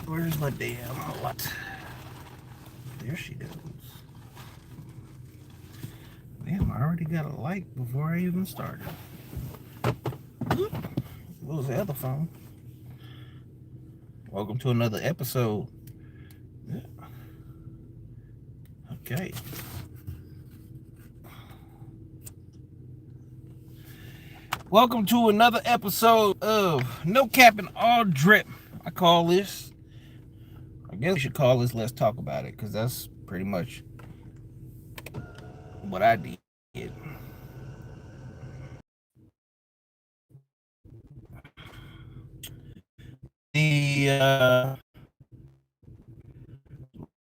Where's my damn what? There she goes. Damn, I already got a like before I even started. What was the other phone? Welcome to another episode. Okay. Welcome to another episode of No Capping All Drip. I guess we should call this Let's Talk About It, because that's pretty much what I did. The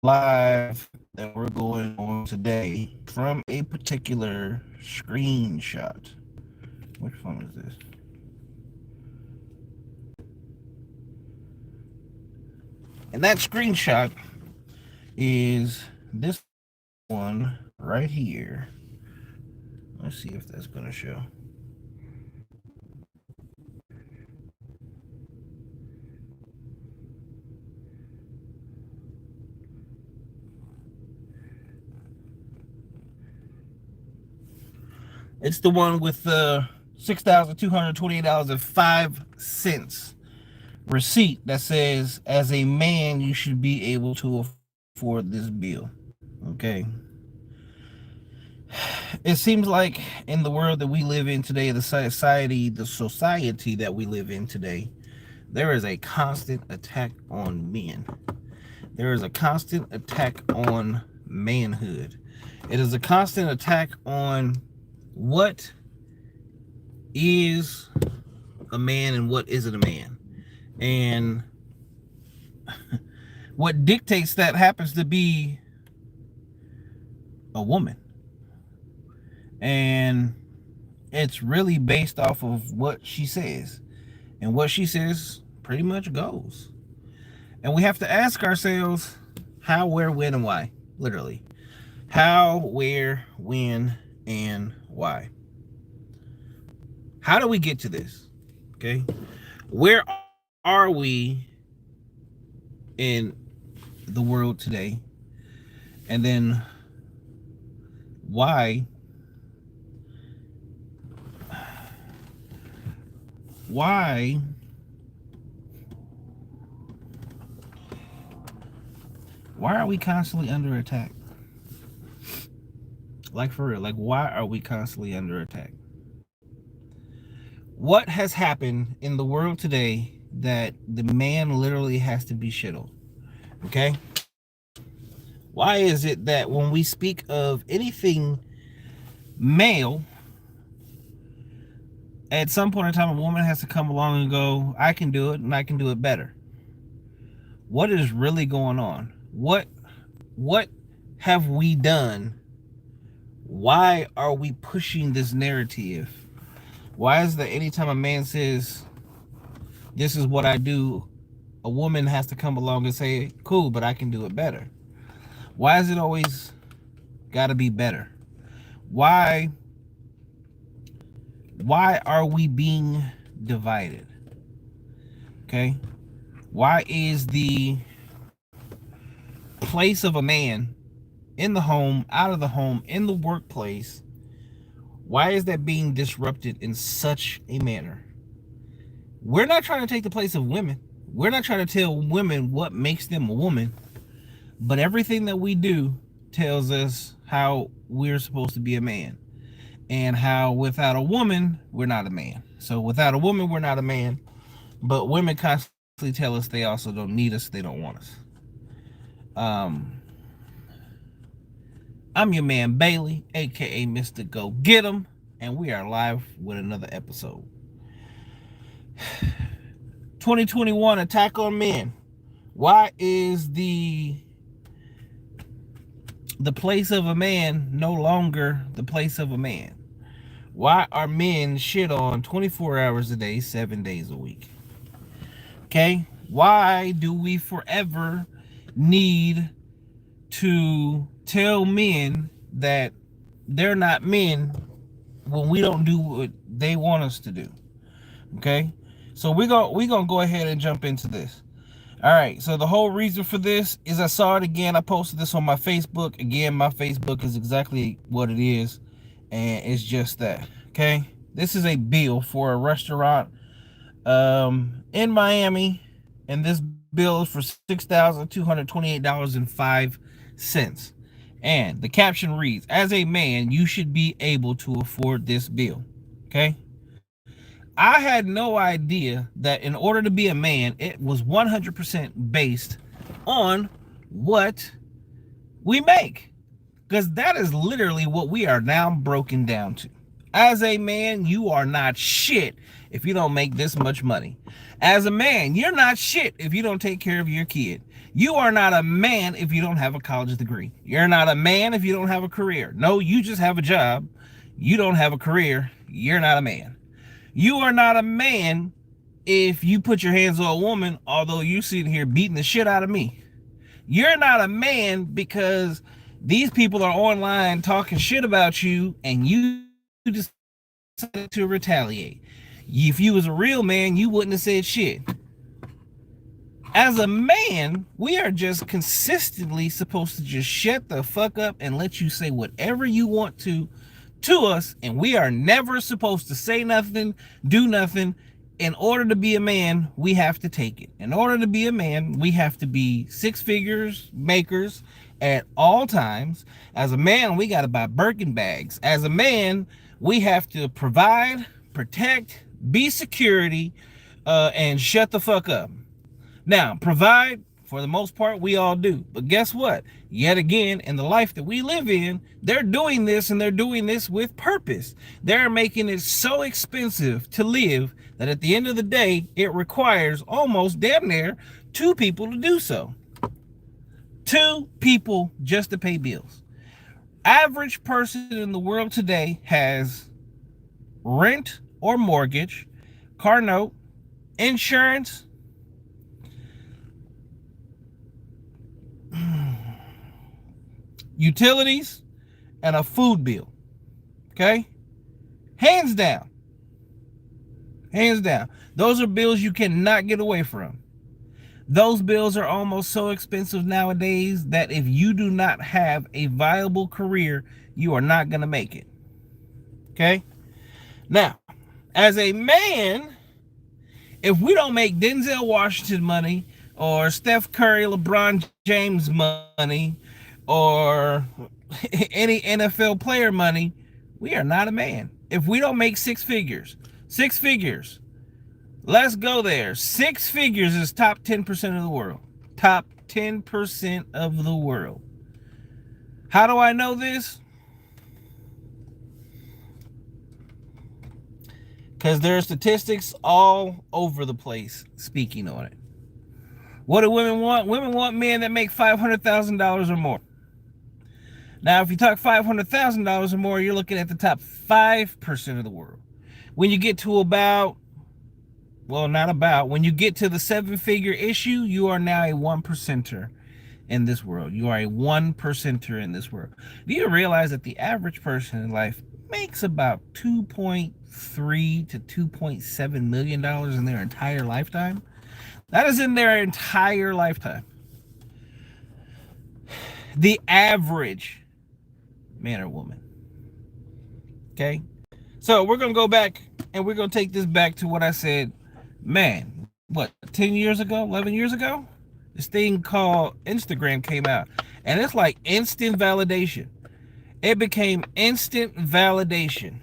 live that we're going on today from a particular screenshot. Which phone is this? And that screenshot is this one right here. Let's see if that's going to show. It's the one with the $6,228.05 receipt that says, as a man, you should be able to afford this bill. Okay. It seems like in the world that we live in today, the society that we live in today, there is a constant attack on men. There is a constant attack on manhood. It is a constant attack on what is a man and what isn't a man. And what dictates that happens to be a woman. And it's really based off of what she says. And what she says pretty much goes. And we have to ask ourselves how, where, when, and why. Literally. How, where, when, and why. How do we get to this? Okay. Where are we in the world today? And then why are we constantly under attack? Like, for real, like, why are we constantly under attack? What has happened in the world today that the man literally has to be shit on? Okay? Why is it that when we speak of anything male, at some point in time, a woman has to come along and go, I can do it, and I can do it better? What is really going on? What have we done? Why are we pushing this narrative? Why is that anytime a man says, this is what I do, a woman has to come along and say, cool, but I can do it better? Why is it always got to be better? Why are we being divided? Okay? Why is the place of a man in the home, out of the home, in the workplace, why is that being disrupted in such a manner? We're not trying to take the place of women. We're not trying to tell women what makes them a woman. But everything that we do tells us how we're supposed to be a man. And how without a woman, we're not a man. So without a woman, we're not a man. But women constantly tell us they also don't need us. They don't want us. I'm your man Bailey, aka Mr. Go Get 'em, and we are live with another episode. 2021 attack on men. Why is the place of a man no longer the place of a man? Why are men shit on 24 hours a day, 7 days a week? Okay? Why do we forever need to tell men that they're not men when we don't do what they want us to do? Okay? So we're gonna go ahead and jump into this. All right, so the whole reason for this is I saw it again. I posted this on my Facebook. Again, my Facebook is exactly what it is, and it's just that. Okay, this is a bill for a restaurant in Miami, and this bill is for $6,228.05. And the caption reads, "As a man, you should be able to afford this bill." Okay. I had no idea that in order to be a man, it was 100% based on what we make. Because that is literally what we are now broken down to. As a man, you are not shit if you don't make this much money. As a man, you're not shit if you don't take care of your kid. You are not a man if you don't have a college degree. You're not a man if you don't have a career. No, you just have a job. You don't have a career. You're not a man. You are not a man if you put your hands on a woman, although you're sitting here beating the shit out of me. You're not a man because these people are online talking shit about you and you decided to retaliate. If you was a real man, you wouldn't have said shit. As a man, we are just consistently supposed to just shut the fuck up and let you say whatever you want to us, and we are never supposed to say nothing, do nothing. In order to be a man, we have to take it. In order to be a man, we have to be six figures makers at all times. As a man, we got to buy Birkin bags. As a man, we have to provide, protect, be security, and shut the fuck up. Now, provide, for the most part, we all do. But guess what? Yet again, in the life that we live in, they're doing this, and they're doing this with purpose. They're making it so expensive to live that at the end of the day, it requires almost damn near two people to do so. Two people just to pay bills. Average person in the world today has rent or mortgage, car note, insurance, utilities, and a food bill. Okay? Hands down. Hands down. Those are bills you cannot get away from. Those bills are almost so expensive nowadays that if you do not have a viable career, you are not going to make it. Okay? Now, as a man, if we don't make Denzel Washington money or Steph Curry, LeBron James money, or any NFL player money, we are not a man. If we don't make six figures, let's go there. Six figures is top 10% of the world. Top 10% of the world. How do I know this? Because there are statistics all over the place speaking on it. What do women want? Women want men that make $500,000 or more. Now, if you talk $500,000 or more, you're looking at the top 5% of the world. When you get to when you get to the seven-figure issue, you are now a 1%er in this world. You are a 1%er in this world. Do you realize that the average person in life makes about $2.3 to $2.7 million in their entire lifetime? That is in their entire lifetime. The average man or woman. Okay? So we're going to go back and we're going to take this back to what I said, man, 10 years ago, 11 years ago? This thing called Instagram came out. And it's like instant validation. It became instant validation.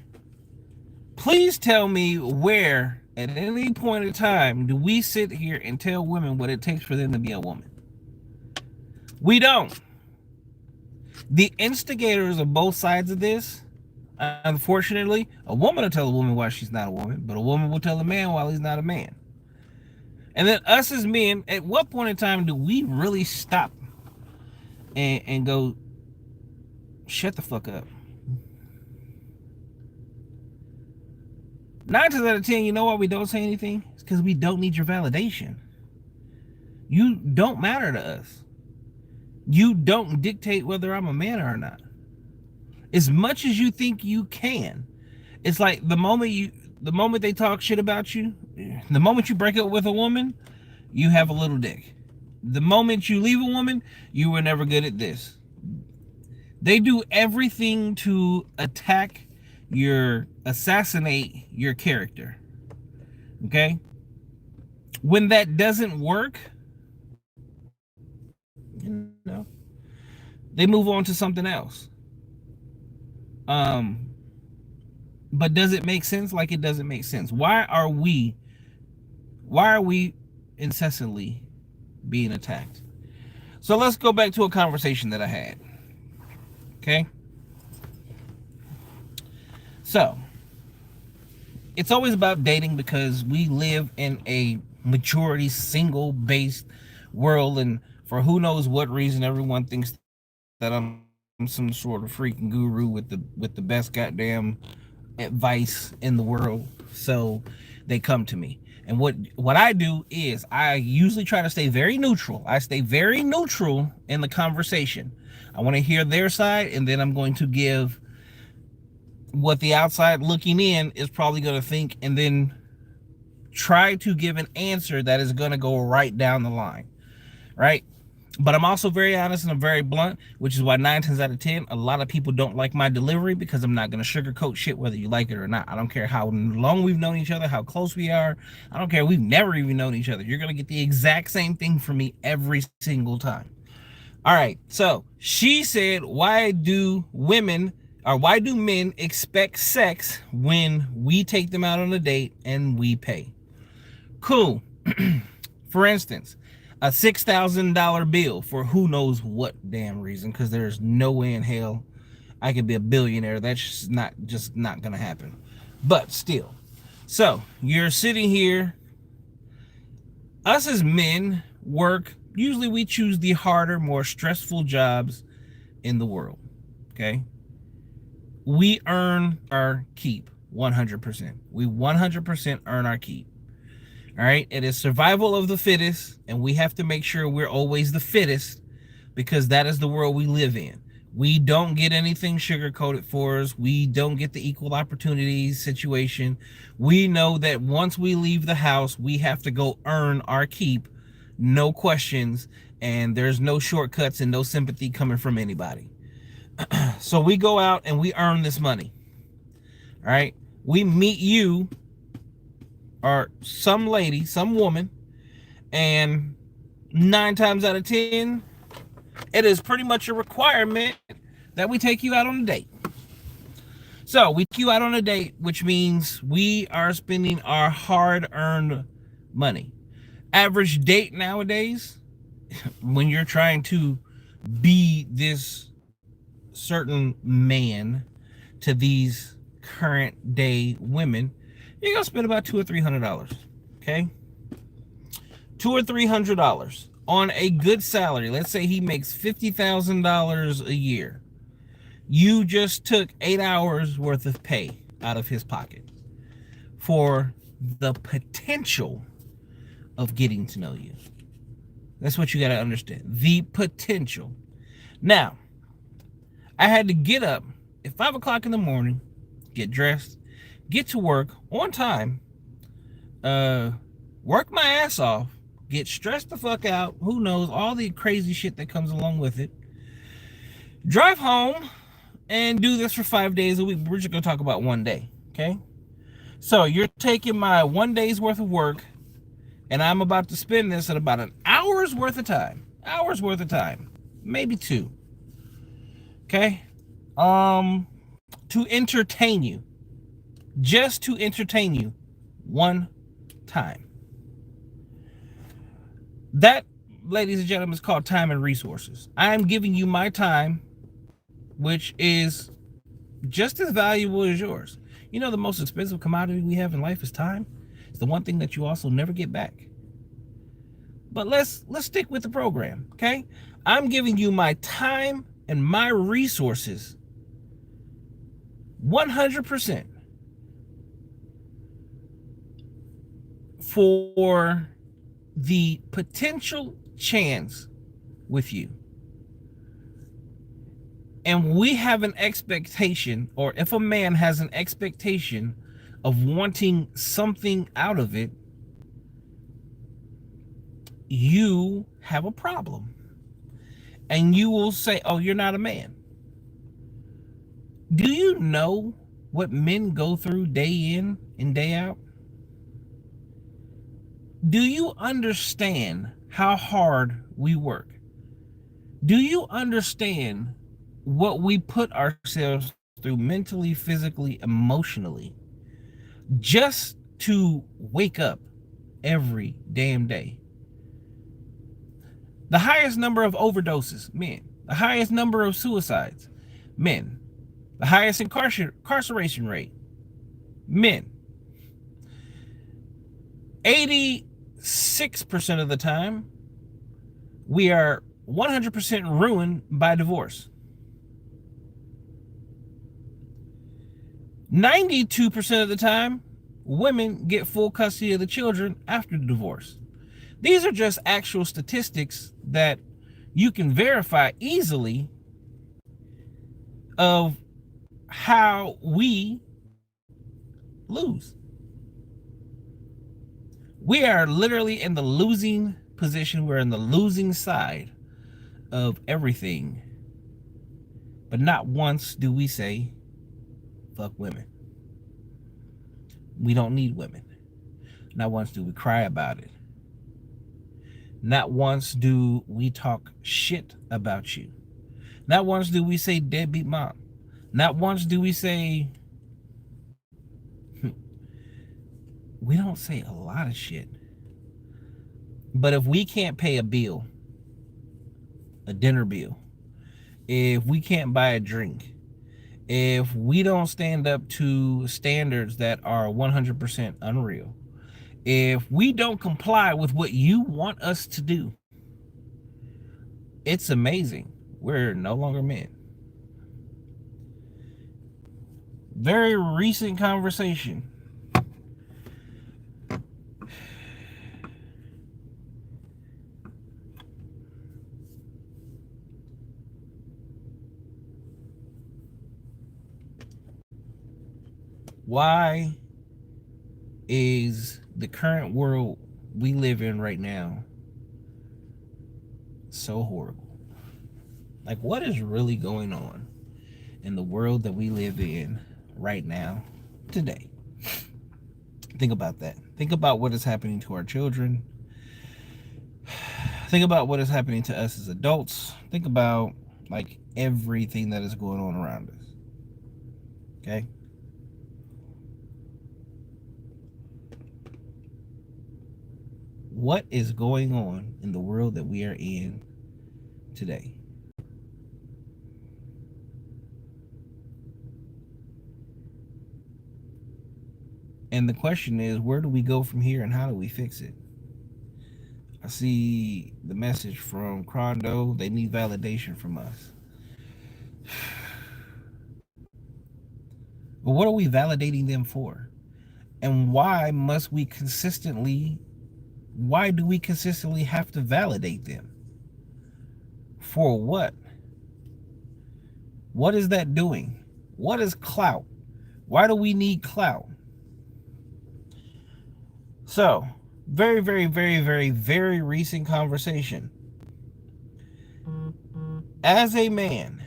Please tell me where, at any point in time, do we sit here and tell women what it takes for them to be a woman? We don't. The instigators of both sides of this, unfortunately, a woman will tell a woman why she's not a woman, but a woman will tell a man why he's not a man. And then us as men, at what point in time do we really stop and go, shut the fuck up? 9 times out of 10, you know why we don't say anything? It's because we don't need your validation. You don't matter to us. You don't dictate whether I'm a man or not. As much as you think you can. It's like the moment they talk shit about you, the moment you break up with a woman, you have a little dick. The moment you leave a woman, you were never good at this. They do everything to assassinate your character. Okay? When that doesn't work, you know, they move on to something else. Um, but does it make sense? Like, it doesn't make sense. Why are we incessantly being attacked? So let's go back to a conversation that I had. Okay? So, it's always about dating because we live in a majority single based world, and for who knows what reason, everyone thinks that I'm some sort of freaking guru with the best goddamn advice in the world. So they come to me. And what I do is I usually try to stay very neutral. I stay very neutral in the conversation. I want to hear their side, and then I'm going to give what the outside looking in is probably going to think, and then try to give an answer that is going to go right down the line, right? But I'm also very honest and I'm very blunt, which is why 9 times out of 10, a lot of people don't like my delivery, because I'm not going to sugarcoat shit whether you like it or not. I don't care how long we've known each other, how close we are. I don't care. We've never even known each other. You're going to get the exact same thing from me every single time. All right. So she said, why do men expect sex when we take them out on a date and we pay? Cool. For instance, a $6,000 bill for who knows what damn reason, because there's no way in hell I could be a billionaire. That's just not gonna happen. But still, so you're sitting here. Us as men work. Usually, we choose the harder, more stressful jobs in the world. Okay, we earn our keep 100%. We 100% earn our keep. All right, it is survival of the fittest, and we have to make sure we're always the fittest, because that is the world we live in. We don't get anything sugar-coated for us. We don't get the equal opportunities situation. We know that once we leave the house, we have to go earn our keep, no questions, and there's no shortcuts and no sympathy coming from anybody. So we go out and we earn this money. All right, we meet you, or some lady, some woman, and 9 times out of 10, it is pretty much a requirement that we take you out on a date. So we take you out on a date, which means we are spending our hard-earned money. Average date nowadays, when you're trying to be this certain man to these current day women, you're gonna spend about $200 or $300. Okay, $200 or $300 on a good salary. Let's say he makes $50,000 a year. You just took 8 hours worth of pay out of his pocket for the potential of getting to know you. That's what you got to understand. The potential. Now, I had to get up at 5 o'clock in the morning, get dressed, get to work on time, work my ass off, get stressed the fuck out, who knows, all the crazy shit that comes along with it, drive home, and do this for 5 days a week. We're just going to talk about one day, okay? So you're taking my 1 day's worth of work, and I'm about to spend this at about an hour's worth of time. Maybe 2. Okay? To entertain you. Just to entertain you one time. That, ladies and gentlemen, is called time and resources. I am giving you my time, which is just as valuable as yours. You know, the most expensive commodity we have in life is time. It's the one thing that you also never get back. But let's stick with the program, okay? I'm giving you my time and my resources 100% for the potential chance with you. And we have an expectation, or if a man has an expectation of wanting something out of it, you have a problem. And you will say, oh, you're not a man. Do you know what men go through day in and day out? Do you understand how hard we work? Do you understand what we put ourselves through mentally, physically, emotionally, just to wake up every damn day? The highest number of overdoses, men. The highest number of suicides, men. The highest incarceration rate, men. 86% of the time, we are 100% ruined by divorce. 92% of the time, women get full custody of the children after the divorce. These are just actual statistics that you can verify easily of how we lose. We are literally in the losing position. We're in the losing side of everything. But not once do we say, fuck women. We don't need women. Not once do we cry about it. Not once do we talk shit about you. Not once do we say deadbeat mom. Not once do we say, we don't say a lot of shit. But if we can't pay a bill, a dinner bill, if we can't buy a drink, if we don't stand up to standards that are 100% unreal, if we don't comply with what you want us to do, it's amazing. We're no longer men. Very recent conversation. Why is the current world we live in right now so horrible? Like, what is really going on in the world that we live in right now, today? Think about that. Think about what is happening to our children. Think about what is happening to us as adults. Think about, like, everything that is going on around us. Okay? What is going on in the world that we are in today? And the question is, where do we go from here and how do we fix it? I see the message from Crondo. They need validation from us. But what are we validating them for? And why do we consistently have to validate them? For what? What is that doing? What is clout? Why do we need clout? So, very, very, very, very, very recent conversation. As a man,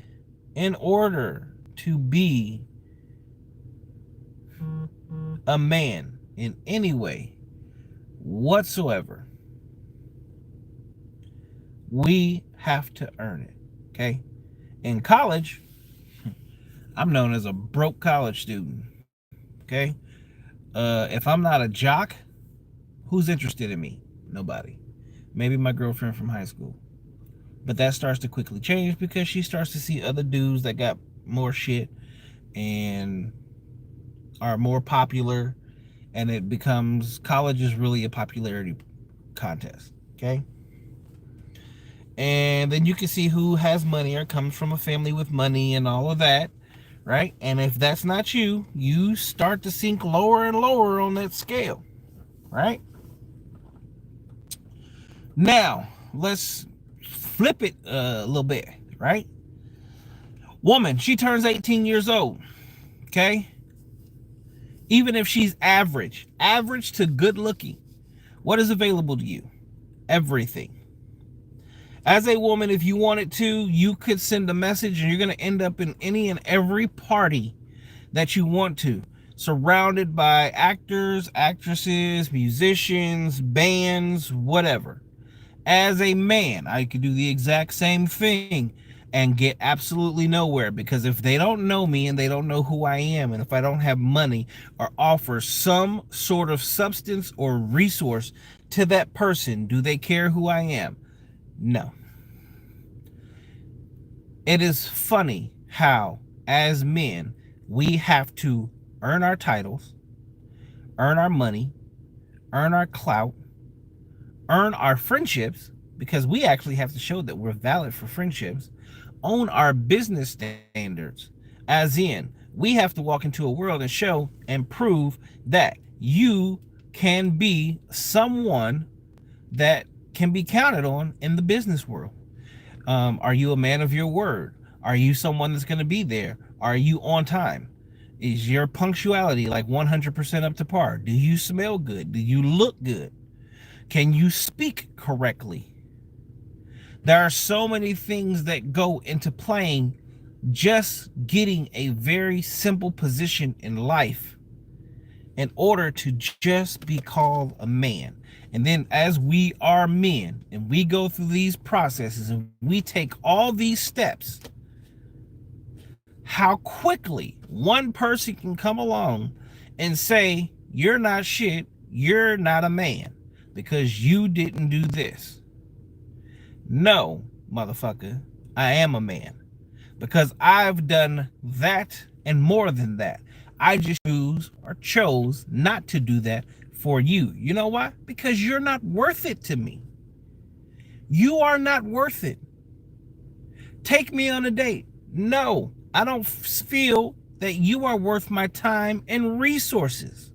in order to be a man in any way whatsoever, we have to earn it. Okay? In college, I'm known as a broke college student. Okay? If I'm not a jock, who's interested in me? Nobody. Maybe my girlfriend from high school. But that starts to quickly change because she starts to see other dudes that got more shit and are more popular, and it becomes, college is really a popularity contest. Okay? And then you can see who has money or comes from a family with money and all of that, right? And if that's not you, you start to sink lower and lower on that scale, right? Now, let's flip it a little bit, right? Woman, she turns 18 years old, okay? Even if she's average to good looking, what is available to you? everything. As a woman, if you wanted to, you could send a message and you're going to end up in any and every party that you want to, surrounded by actors, actresses, musicians, bands, whatever. As a man, I could do the exact same thing and get absolutely nowhere, because if they don't know me and they don't know who I am, and if I don't have money or offer some sort of substance or resource to that person, do they care who I am? No. It is funny how, as men, we have to earn our titles, earn our money, earn our clout, earn our friendships, because we actually have to show that we're valid for friendships, own our business standards, as in, we have to walk into a world and show and prove that you can be someone that can be counted on in the business world. Are you a man of your word? Are you someone that's going to be there? Are you on time? Is your punctuality like 100% up to par? Do you smell good? Do you look good? Can you speak correctly? There are so many things that go into playing just getting a very simple position in life in order to just be called a man. And then as we are men and we go through these processes and we take all these steps, how quickly one person can come along and say, you're not shit, you're not a man because you didn't do this. No, motherfucker, I am a man because I've done that and more than that. I just chose not to do that for you. You know why? Because you're not worth it to me. You are not worth it. Take me on a date. No, I don't feel that you are worth my time and resources.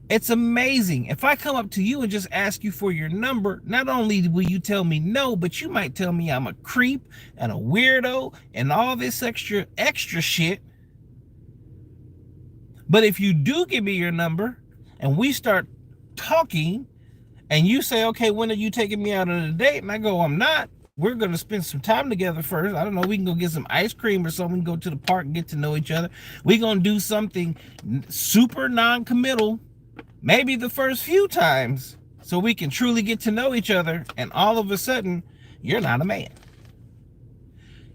It's amazing. If I come up to you and just ask you for your number, not only will you tell me no, but you might tell me I'm a creep and a weirdo and all this extra shit. But if you do give me your number and we start talking and you say, okay, when are you taking me out on a date? And I go, I'm not. We're going to spend some time together first. I don't know. We can go get some ice cream or something. We can go to the park and get to know each other. We're going to do something super non-committal, maybe the first few times, so we can truly get to know each other. And all of a sudden, you're not a man.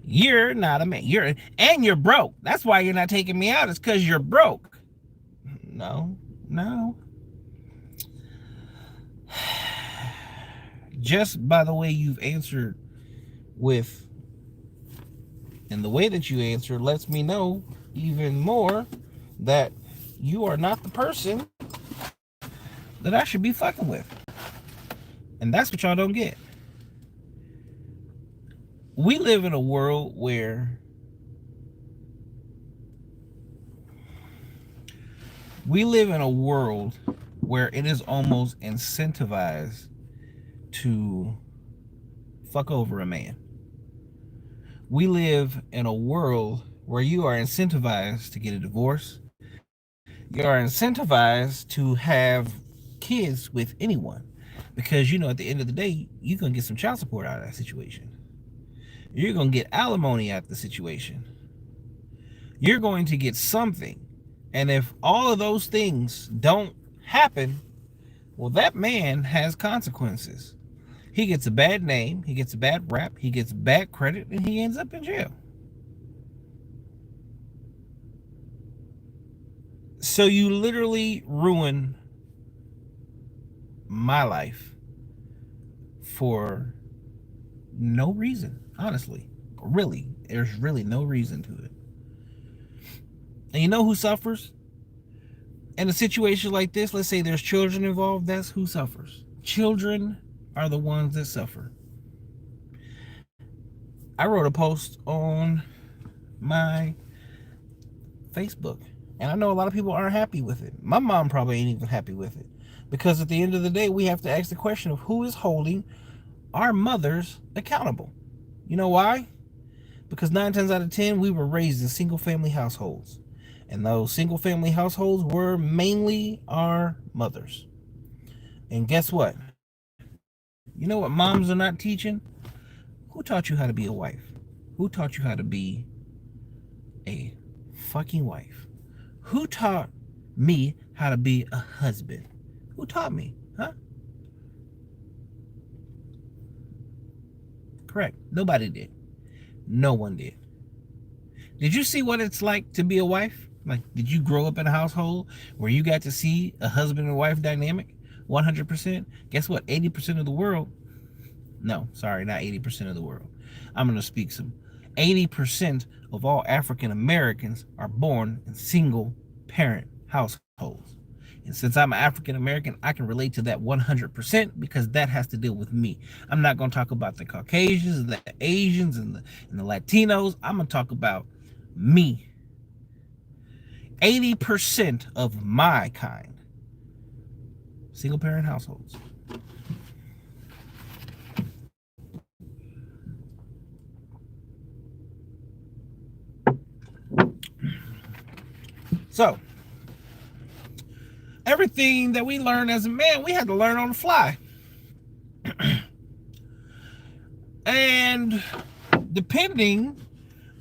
You're not a man. You're broke. That's why you're not taking me out. It's because you're broke. No. Just by the way you've answered with, and the way that you answer lets me know even more that you are not the person that I should be fucking with. And that's what y'all don't get. We live in a world where it is almost incentivized to fuck over a man. We live in a world where you are incentivized to get a divorce. You are incentivized to have kids with anyone because, you know, at the end of the day, you're going to get some child support out of that situation. You're going to get alimony out of the situation. You're going to get something. And if all of those things don't happen, well, that man has consequences. He gets a bad name, he gets a bad rap, he gets bad credit, and he ends up in jail. So you literally ruin my life for no reason, honestly. Really, there's really no reason to it. And you know who suffers? In a situation like this, let's say there's children involved, that's who suffers. Children are the ones that suffer. I wrote a post on my Facebook, and I know a lot of people aren't happy with it. My mom probably ain't even happy with it, because at the end of the day, we have to ask the question of who is holding our mothers accountable. You know why? Because 9 times out of 10, we were raised in single family households. And those single family households were mainly our mothers. And guess what? You know what moms are not teaching? Who taught you how to be a wife? Who taught you how to be a fucking wife? Who taught me how to be a husband? Who taught me? Huh? Correct. Nobody did. No one did. Did you see what it's like to be a wife? Like, did you grow up in a household where you got to see a husband and wife dynamic? 100%. Guess what? 80% of the world. No, sorry, not 80% of the world. I'm going to speak some. 80% of all African Americans are born in single parent households. And since I'm African American, I can relate to that 100% because that has to deal with me. I'm not going to talk about the Caucasians, the Asians, and the Latinos. I'm going to talk about me. 80% of my kind. Single parent households. So, everything that we learn as a man, we had to learn on the fly. And depending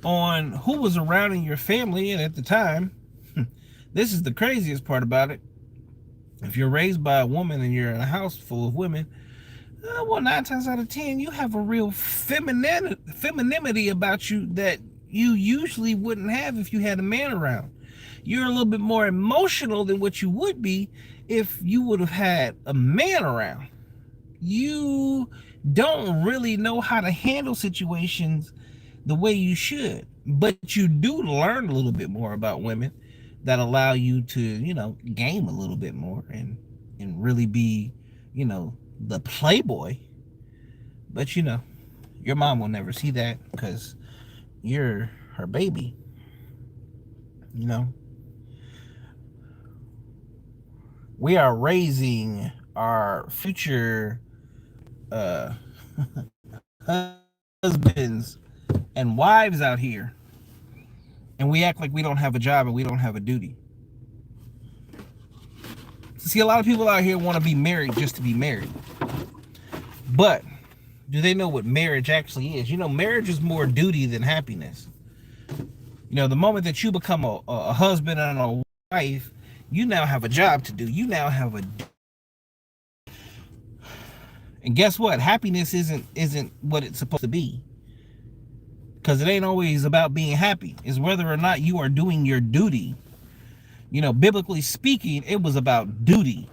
on who was around in your family and at the time, this is the craziest part about it. If you're raised by a woman and you're in a house full of women, well, 9 times out of 10, you have a real femininity about you that you usually wouldn't have if you had a man around. You're a little bit more emotional than what you would be if you would have had a man around. You don't really know how to handle situations the way you should, but you do learn a little bit more about women that allow you to, game a little bit more and really be, the playboy. But your mom will never see that because you're her baby. We are raising our future husbands and wives out here, and we act like we don't have a job and we don't have a duty. See, a lot of people out here want to be married just to be married, but do they know what marriage actually is? Marriage is more duty than happiness. The moment that you become a husband and a wife, you now have a job to do. You now have and guess what? Happiness isn't what it's supposed to be. Because it ain't always about being happy. It's whether or not you are doing your duty. Biblically speaking, it was about duty.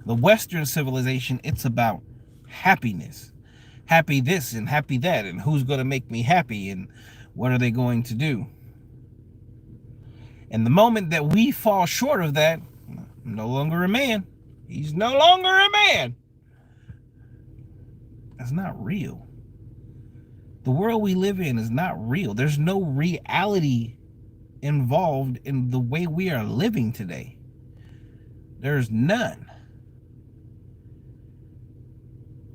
The Western civilization, it's about happiness. Happy this and happy that, and who's going to make me happy, and what are they going to do? And the moment that we fall short of that, I'm no longer a man. He's no longer a man. That's not real. The world we live in is not real. There's no reality involved in the way we are living today. There's none.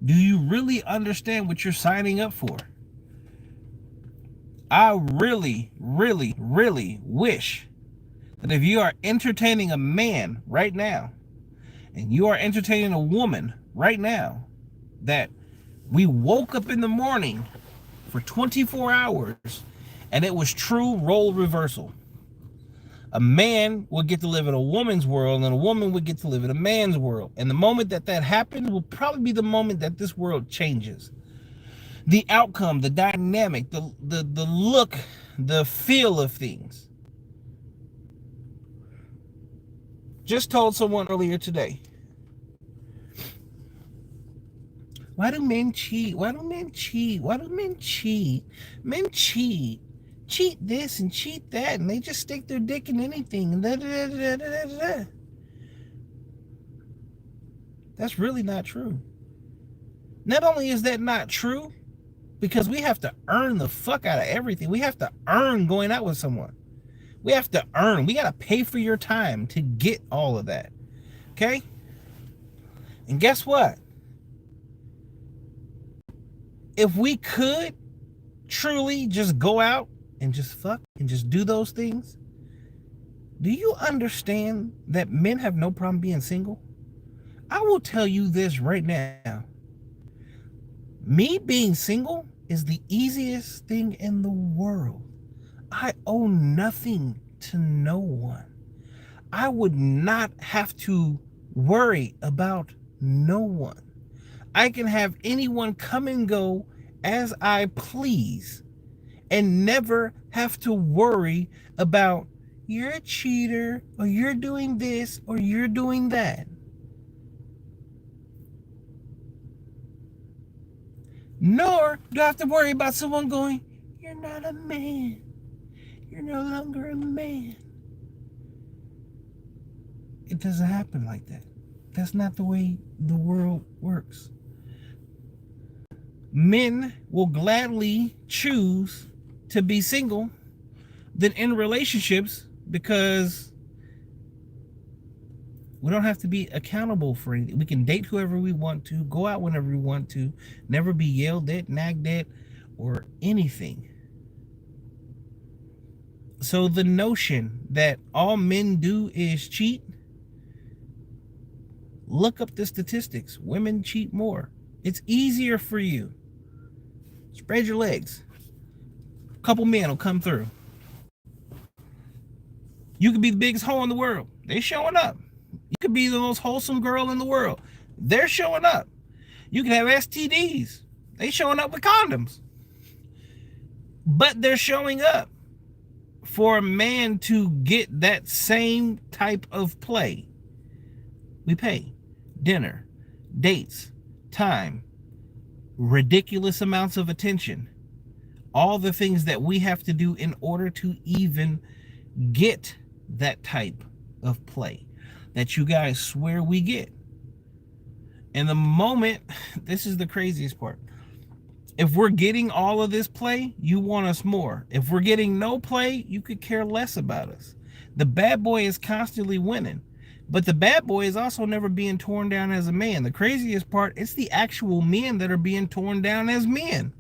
Do you really understand what you're signing up for? I really, really, really wish that if you are entertaining a man right now, and you are entertaining a woman right now, that we woke up in the morning for 24 hours and it was true role reversal. A man would get to live in a woman's world and a woman would get to live in a man's world. And the moment that happens will probably be the moment that this world changes. The outcome, the dynamic, the look, the feel of things. Just told someone earlier today. Why do men cheat? Why do men cheat? Why do men cheat? Men cheat. Cheat this and cheat that, and they just stick their dick in anything. That's really not true. Not only is that not true, because we have to earn the fuck out of everything. We have to earn going out with someone. We have to earn. We got to pay for your time to get all of that. Okay? And guess what? If we could truly just go out and just fuck and just do those things, do you understand that men have no problem being single? I will tell you this right now. Me being single is the easiest thing in the world. I owe nothing to no one. I would not have to worry about no one. I can have anyone come and go as I please and never have to worry about you're a cheater or you're doing this or you're doing that. Nor do I have to worry about someone going, you're not a man. You're no longer a man. It doesn't happen like that. That's not the way the world works. Men will gladly choose to be single than in relationships because we don't have to be accountable for anything. We can date whoever we want to, go out whenever we want to, never be yelled at, nagged at, or anything. So the notion that all men do is cheat, look up the statistics. Women cheat more. It's easier for you. Spread your legs. A couple men will come through. You could be the biggest hoe in the world. They're showing up. You could be the most wholesome girl in the world. They're showing up. You can have STDs. They showing up with condoms. But they're showing up. For a man to get that same type of play, we pay dinner, dates, time, ridiculous amounts of attention, all the things that we have to do in order to even get that type of play that you guys swear we get. And the moment, this is the craziest part, if we're getting all of this play, you want us more. If we're getting no play, you could care less about us. The bad boy is constantly winning, but the bad boy is also never being torn down as a man. The craziest part, it's the actual men that are being torn down as men.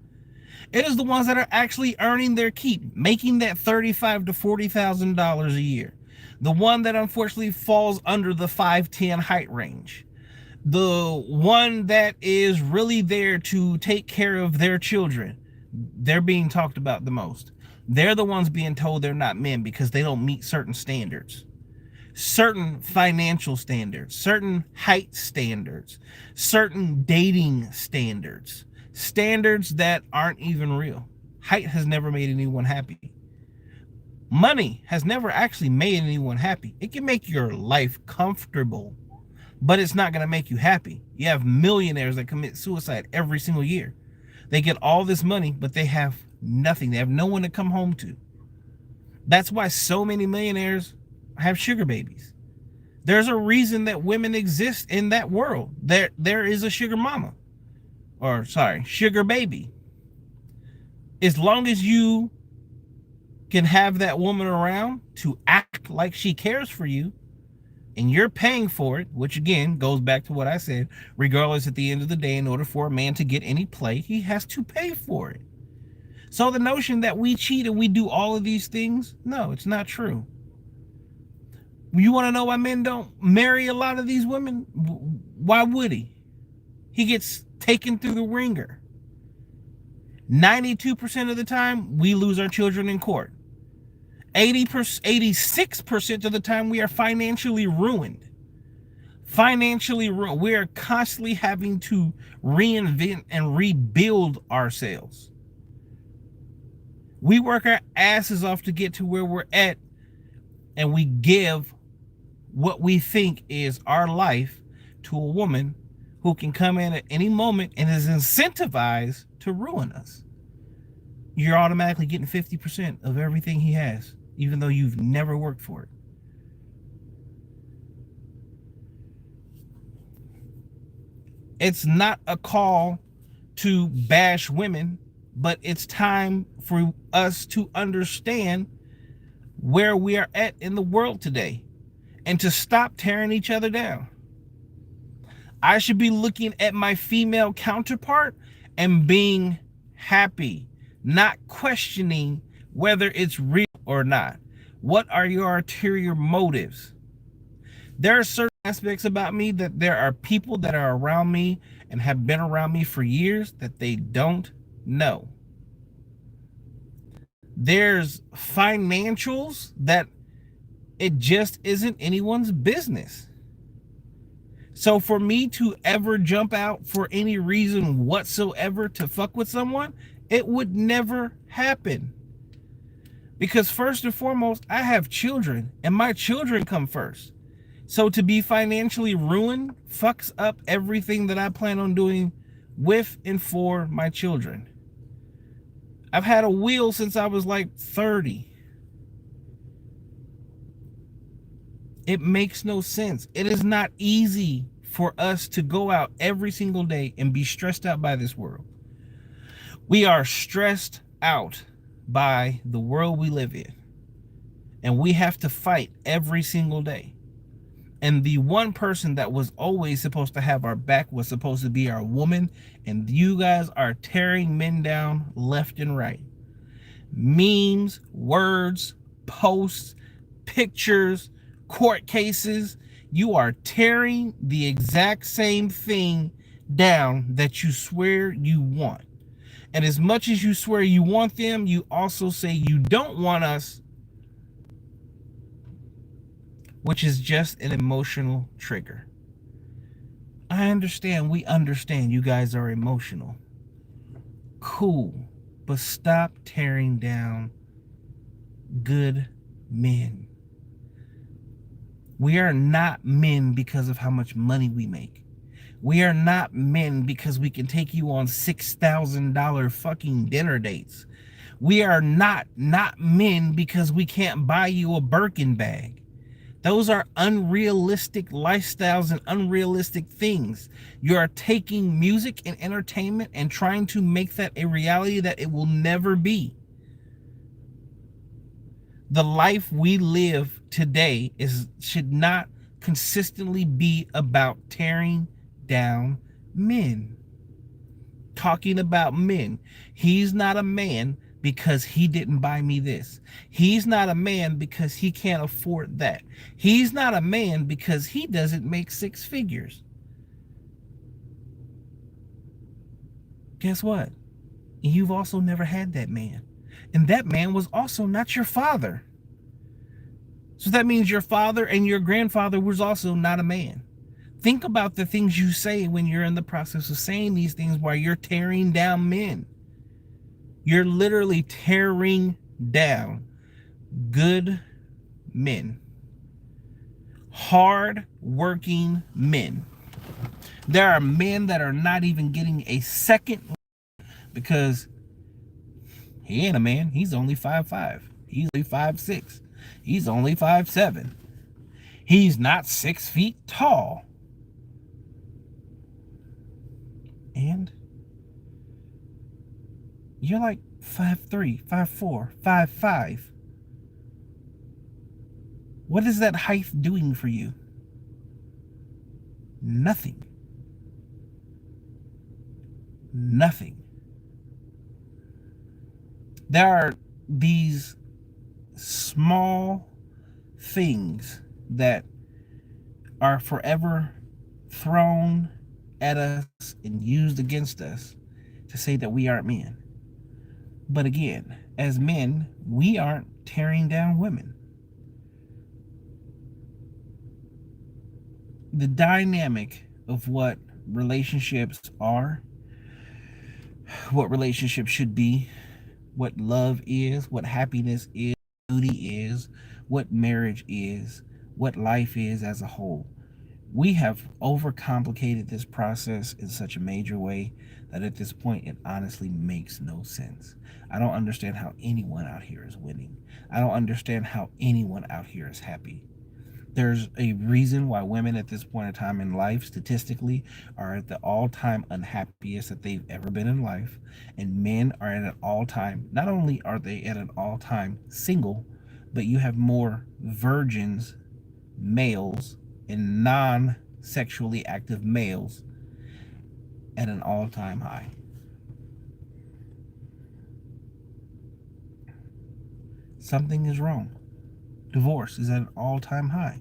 It is the ones that are actually earning their keep, making that $35,000 to $40,000 a year. The one that unfortunately falls under the 5'10" height range. The one that is really there to take care of their children. They're being talked about the most. They're the ones being told they're not men because they don't meet certain standards. Certain financial standards, certain height standards, certain dating standards. Standards that aren't even real. Height has never made anyone happy. Money has never actually made anyone happy. It can make your life comfortable, but it's not going to make you happy. You have millionaires that commit suicide every single year. They get all this money, but they have nothing. They have no one to come home to. That's why so many millionaires have sugar babies. There's a reason that women exist in that world. There is a sugar mama. Or, sorry, sugar baby. As long as you can have that woman around to act like she cares for you, and you're paying for it, which again goes back to what I said, regardless at the end of the day, in order for a man to get any play, he has to pay for it. So the notion that we cheat and we do all of these things, no, it's not true. You want to know why men don't marry a lot of these women? Why would he? He gets taken through the ringer. 92% of the time, we lose our children in court. 86% of the time, we are financially ruined. Financially ruined. We are constantly having to reinvent and rebuild ourselves. We work our asses off to get to where we're at, and we give what we think is our life to a woman who can come in at any moment and is incentivized to ruin us. You're automatically getting 50% of everything he has, even though you've never worked for it. It's not a call to bash women, but it's time for us to understand where we are at in the world today and to stop tearing each other down. I should be looking at my female counterpart and being happy, not questioning whether it's real or not. What are your ulterior motives? There are certain aspects about me that there are people that are around me and have been around me for years that they don't know. There's financials that it just isn't anyone's business. So for me to ever jump out for any reason whatsoever to fuck with someone, it would never happen. Because first and foremost, I have children and my children come first. So to be financially ruined fucks up everything that I plan on doing with and for my children. I've had a wheel since I was like 30. It makes no sense. It is not easy for us to go out every single day and be stressed out by this world. We are stressed out by the world we live in. And we have to fight every single day. And the one person that was always supposed to have our back was supposed to be our woman. And you guys are tearing men down left and right. Memes, words, posts, pictures, court cases. You are tearing the exact same thing down that you swear you want. And as much as you swear you want them, you also say you don't want us, which is just an emotional trigger. I understand. We understand you guys are emotional. Cool. But stop tearing down good men. We are not men because of how much money we make. We are not men because we can take you on $6,000 fucking dinner dates. We are not men because we can't buy you a Birkin bag. Those are unrealistic lifestyles and unrealistic things. You are taking music and entertainment and trying to make that a reality that it will never be. The life we live today should not consistently be about tearing down men. Talking about men. He's not a man because he didn't buy me this. He's not a man because he can't afford that. He's not a man because he doesn't make six figures. Guess what? You've also never had that man. And that man was also not your father. So that means your father and your grandfather was also not a man. Think about the things you say when you're in the process of saying these things while you're tearing down men. You're literally tearing down good men. Hard working men. There are men that are not even getting a second because he ain't a man. He's only 5'5". He's only 5'6". He's only 5'7". He's not 6 feet tall. And you're like 5'3", 5'4", 5'5". What is that height doing for you? Nothing. Nothing. There are these small things that are forever thrown at us and used against us to say that we aren't men. But again, as men, we aren't tearing down women. The dynamic of what relationships are, what relationships should be, what love is, what happiness is, duty is, what marriage is, what life is as a whole. We have overcomplicated this process in such a major way that at this point it honestly makes no sense. I don't understand how anyone out here is winning. I don't understand how anyone out here is happy. There's a reason why women at this point in time in life, statistically, are at the all-time unhappiest that they've ever been in life. And men are at an all-time, not only are they at an all-time single, but you have more virgins, males, and non-sexually active males at an all-time high. Something is wrong. Divorce is at an all-time high.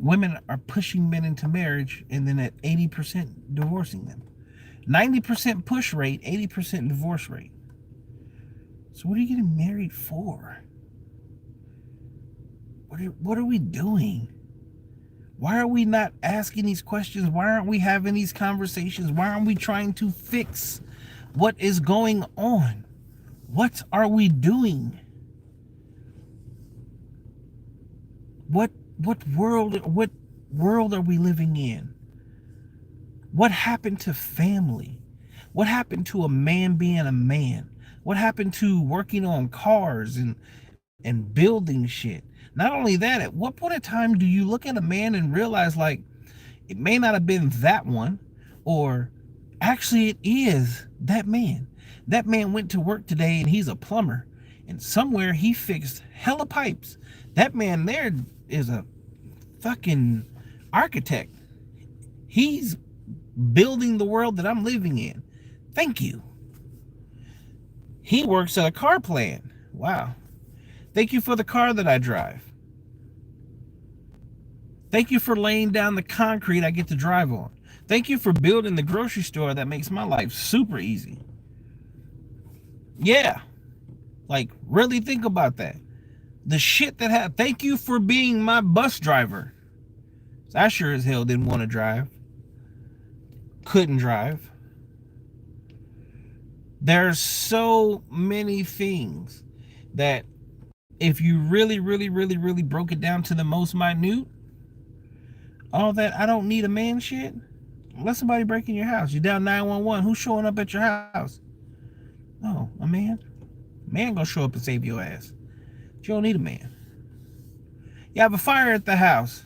Women are pushing men into marriage and then at 80% divorcing them. 90% push rate, 80% divorce rate. So what are you getting married for? What are we doing? Why are we not asking these questions? Why aren't we having these conversations? Why aren't we trying to fix what is going on? What are we doing? What world are we living in? What happened to family? What happened to a man being a man? What happened to working on cars and building shit? Not only that, at what point in time do you look at a man and realize, like, it may not have been that one, or actually it is that man. That man went to work today and he's a plumber, and somewhere he fixed hella pipes. That man there is a fucking architect. He's building the world that I'm living in. Thank you. He works at a car plant. Wow. Thank you for the car that I drive. Thank you for laying down the concrete I get to drive on. Thank you for building the grocery store that makes my life super easy. Yeah. Like, really think about that. The shit that happened. Thank you for being my bus driver. I sure as hell didn't want to drive. Couldn't drive. There's so many things that if you really broke it down to the most minute, all that I don't need a man shit, let somebody break in your house. You down 911, who's showing up at your house? Oh, a man. Man gonna show up and save your ass. You don't need a man. You have a fire at the house.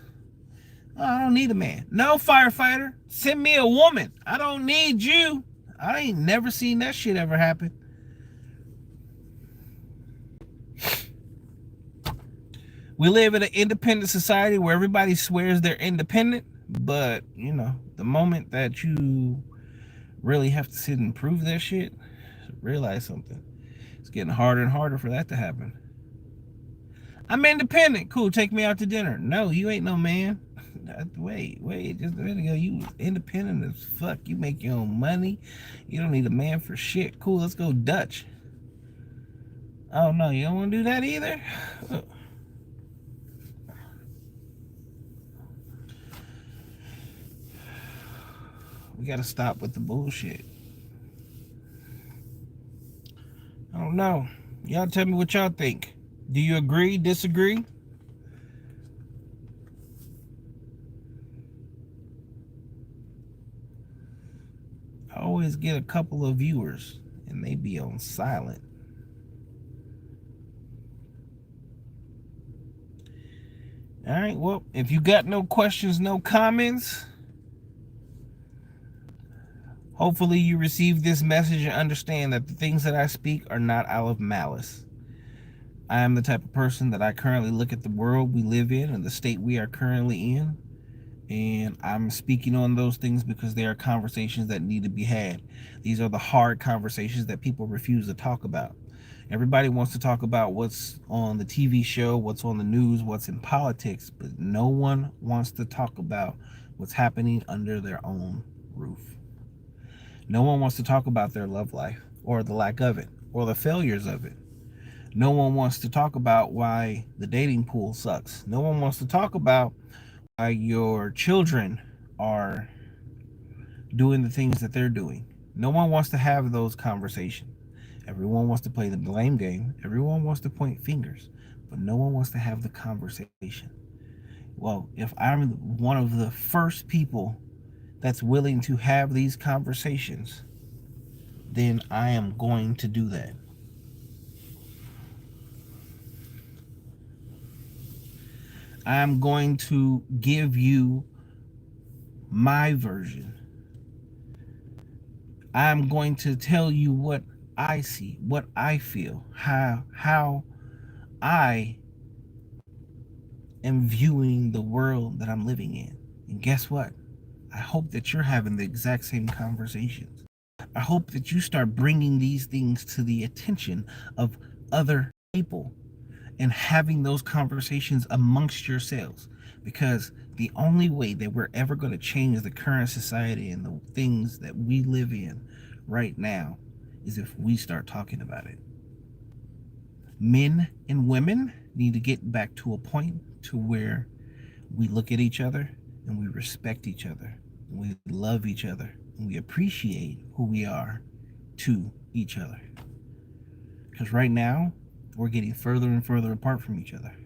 Oh, I don't need a man. No, firefighter, send me a woman. I don't need you. I ain't never seen that shit ever happen. We live in an independent society where everybody swears they're independent, but, you know, the moment that you really have to sit and prove that shit, realize something. It's getting harder and harder for that to happen. I'm independent. Cool, take me out to dinner. No, you ain't no man. Wait, just a minute ago, you was independent as fuck. You make your own money. You don't need a man for shit. Cool, let's go Dutch. Oh, no, you don't want to do that either? We got to stop with the bullshit. I don't know. Y'all tell me what y'all think. Do you agree, disagree? I always get a couple of viewers and they be on silent. All right, well, if you got no questions, no comments, hopefully you receive this message and understand that the things that I speak are not out of malice. I am the type of person that I currently look at the world we live in and the state we are currently in, and I'm speaking on those things because they are conversations that need to be had. These are the hard conversations that people refuse to talk about. Everybody wants to talk about what's on the TV show, what's on the news, what's in politics, but no one wants to talk about what's happening under their own roof. No one wants to talk about their love life or the lack of it or the failures of it. No one wants to talk about why the dating pool sucks. No one wants to talk about why your children are doing the things that they're doing. No one wants to have those conversations. Everyone wants to play the blame game. Everyone wants to point fingers, but no one wants to have the conversation. Well, if I'm one of the first people that's willing to have these conversations, then I am going to do that. I'm going to give you my version. I'm going to tell you what I see, what I feel, how I am viewing the world that I'm living in. And guess what? I hope that you're having the exact same conversations. I hope that you start bringing these things to the attention of other people and having those conversations amongst yourselves. Because the only way that we're ever going to change the current society and the things that we live in right now is if we start talking about it. Men and women need to get back to a point to where we look at each other and we respect each other, and we love each other, and we appreciate who we are to each other. Because right now, we're getting further and further apart from each other.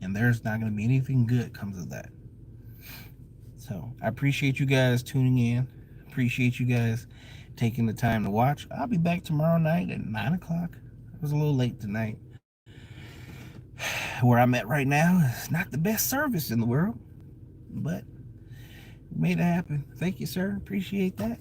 And there's not going to be anything good comes of that. So I appreciate you guys tuning in. Appreciate you guys taking the time to watch. I'll be back tomorrow night at 9 o'clock. I was a little late tonight. Where I'm at right now is not the best service in the world, but we made it happen. Thank you, sir. Appreciate that.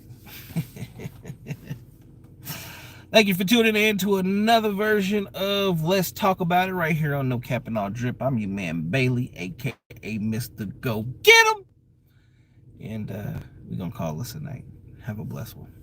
Thank you for tuning in to another version of Let's Talk About It right here on NoCappnAllDrip. I'm your man Bailey, aka Mr. Go Get 'em. And we're gonna call this a night. Have a blessed one.